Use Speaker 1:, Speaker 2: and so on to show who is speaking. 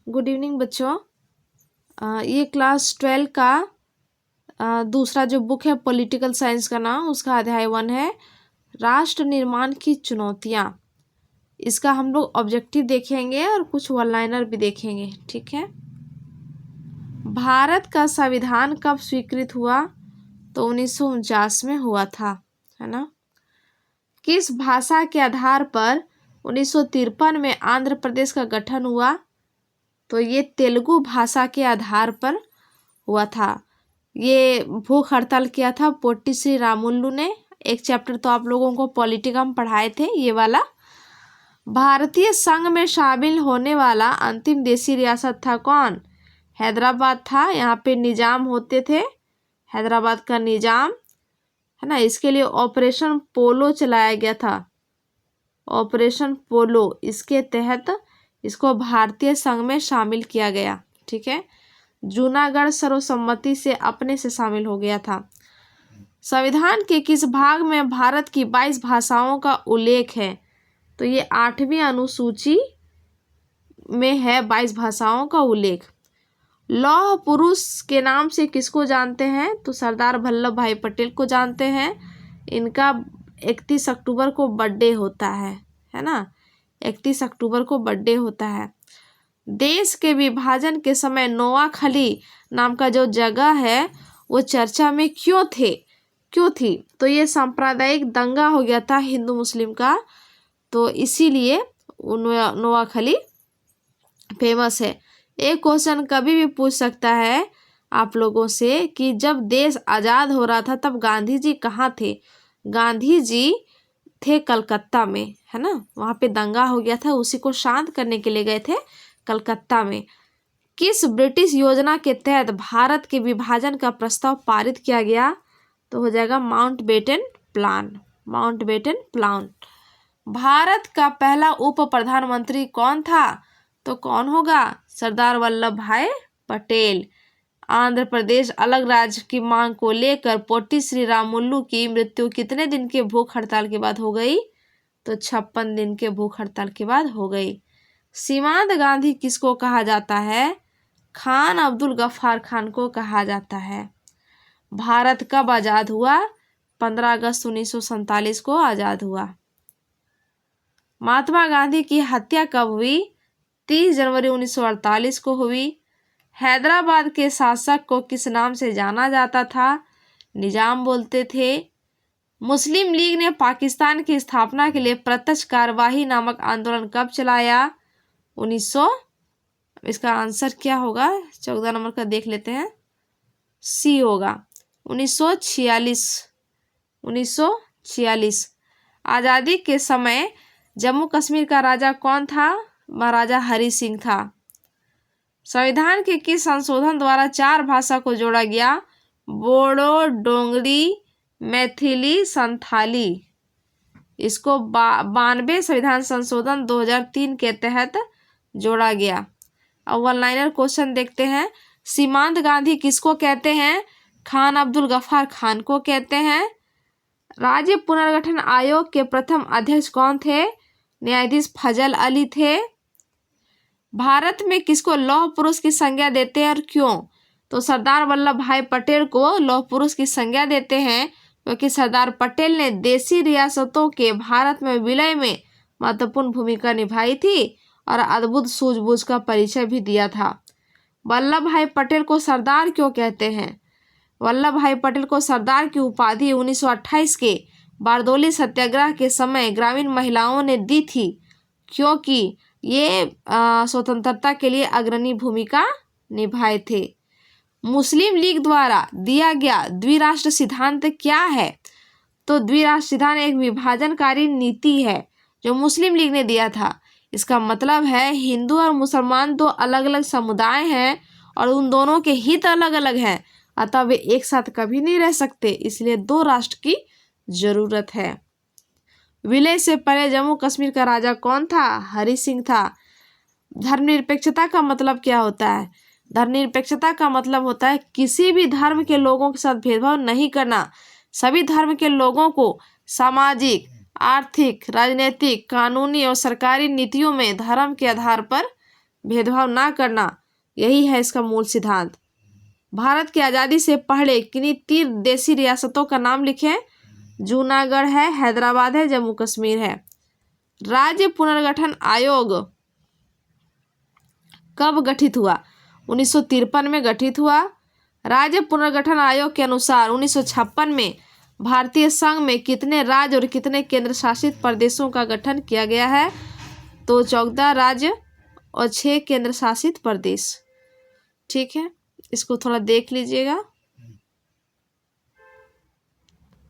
Speaker 1: Good evening बच्चों। ये class 12 का दूसरा जो बुक है पॉलिटिकल साइंस का नाम, उसका अध्याय 1 है राष्ट्र निर्माण की चुनौतियाँ। इसका हम लोग ऑब्जेक्टिव देखेंगे और कुछ वन लाइनर भी देखेंगे, ठीक है। भारत का संविधान कब स्वीकृत हुआ? तो 1949 में हुआ था, है ना। किस भाषा के आधार पर 1953 में आंध्र प्रदेश का गठन हुआ? तो ये तेलुगु भाषा के आधार पर हुआ था। ये भूख हड़ताल किया था पोट्टी श्री रामुलु ने। एक चैप्टर तो आप लोगों को पॉलिटिका में पढ़ाए थे, ये वाला। भारतीय संघ में शामिल होने वाला अंतिम देशी रियासत था कौन? हैदराबाद था। यहाँ पे निजाम होते थे, हैदराबाद का निजाम, है ना। इसके लिए ऑपरेशन पोलो चलाया गया था, ऑपरेशन पोलो। इसके तहत इसको भारतीय संघ में शामिल किया गया, ठीक है। जूनागढ़ सर्वसम्मति से अपने से शामिल हो गया था। संविधान के किस भाग में भारत की 22 भाषाओं का उल्लेख है? तो ये 8वीं अनुसूची में है 22 भाषाओं का उल्लेख। लौह पुरुष के नाम से किसको जानते हैं? तो सरदार वल्लभ भाई पटेल को जानते हैं। इनका 31 अक्टूबर को बर्थडे होता है ना। 31 अक्टूबर को बर्थडे होता है। देश के विभाजन के समय नोआखली नाम का जो जगह है वो चर्चा में क्यों थी? तो ये सांप्रदायिक दंगा हो गया था हिंदू मुस्लिम का, तो इसीलिए नोआखली फेमस है। एक क्वेश्चन कभी भी पूछ सकता है आप लोगों से कि जब देश आज़ाद हो रहा था तब गांधी जी कहाँ थे? गांधी जी थे कलकत्ता में, है ना। वहाँ पे दंगा हो गया था, उसी को शांत करने के लिए गए थे कलकत्ता में। किस ब्रिटिश योजना के तहत भारत के विभाजन का प्रस्ताव पारित किया गया? तो हो जाएगा माउंटबेटन प्लान। भारत का पहला उप प्रधानमंत्री कौन था? तो कौन होगा? सरदार वल्लभ भाई पटेल। आंध्र प्रदेश अलग राज्य की मांग को लेकर पोट्टी श्री रामुलु की मृत्यु कितने दिन के भूख हड़ताल के बाद हो गई? तो 56 दिन के भूख हड़ताल के बाद हो गई। सीमांत गांधी किसको कहा जाता है? खान अब्दुल गफ्फार खान को कहा जाता है। भारत कब आज़ाद हुआ? 15 अगस्त 1947 को आज़ाद हुआ। महात्मा गांधी की हत्या कब हुई? 30 जनवरी 1948 को हुई। हैदराबाद के शासक को किस नाम से जाना जाता था? निजाम बोलते थे। मुस्लिम लीग ने पाकिस्तान की स्थापना के लिए प्रत्यक्ष कार्यवाही नामक आंदोलन कब चलाया? 1900। इसका आंसर क्या होगा? 14 नंबर का देख लेते हैं, सी होगा 1946। आज़ादी के समय जम्मू कश्मीर का राजा कौन था? महाराजा हरि सिंह था। संविधान के किस संशोधन द्वारा 4 भाषा को जोड़ा गया? बोडो, डोंगरी, मैथिली, संथाली। इसको 92 संविधान संशोधन 2003 के तहत जोड़ा गया। अब वन लाइनर क्वेश्चन देखते हैं। सीमांत गांधी किसको कहते हैं? खान अब्दुल गफ्फार खान को कहते हैं। राज्य पुनर्गठन आयोग के प्रथम अध्यक्ष कौन थे? न्यायाधीश फजल अली थे। भारत में किसको लौह पुरुष की संज्ञा देते हैं और क्यों? तो सरदार वल्लभ भाई पटेल को लौह पुरुष की संज्ञा देते हैं क्योंकि सरदार पटेल ने देशी रियासतों के भारत में विलय में महत्वपूर्ण भूमिका निभाई थी और अद्भुत सूझबूझ का परिचय भी दिया था। वल्लभ भाई पटेल को सरदार क्यों कहते हैं? वल्लभ भाई पटेल को सरदार की उपाधि 1928 के बारदोली सत्याग्रह के समय ग्रामीण महिलाओं ने दी थी क्योंकि ये स्वतंत्रता के लिए अग्रणी भूमिका निभाए थे। मुस्लिम लीग द्वारा दिया गया द्विराष्ट्र सिद्धांत क्या है? तो द्विराष्ट्र सिद्धांत एक विभाजनकारी नीति है जो मुस्लिम लीग ने दिया था। इसका मतलब है हिंदू और मुसलमान दो अलग अलग समुदाय हैं और उन दोनों के हित अलग अलग हैं, अतः वे एक साथ कभी नहीं रह सकते, इसलिए 2 राष्ट्र की जरूरत है। विलय से पहले जम्मू कश्मीर का राजा कौन था? हरि सिंह था। धर्मनिरपेक्षता का मतलब क्या होता है? धर्मनिरपेक्षता का मतलब होता है किसी भी धर्म के लोगों के साथ भेदभाव नहीं करना। सभी धर्म के लोगों को सामाजिक, आर्थिक, राजनीतिक, कानूनी और सरकारी नीतियों में धर्म के आधार पर भेदभाव ना करना, यही है इसका मूल सिद्धांत। भारत की आज़ादी से पहले किन्हीं 3 देशी रियासतों का नाम लिखें। जूनागढ़ है, हैदराबाद है, जम्मू कश्मीर है। राज्य पुनर्गठन आयोग कब गठित हुआ? 1953 में गठित हुआ। राज्य पुनर्गठन आयोग के अनुसार 1956 में भारतीय संघ में कितने राज्य और कितने केंद्र शासित प्रदेशों का गठन किया गया है? तो 14 राज्य और 6 केंद्र शासित प्रदेश। ठीक है, इसको थोड़ा देख लीजिएगा।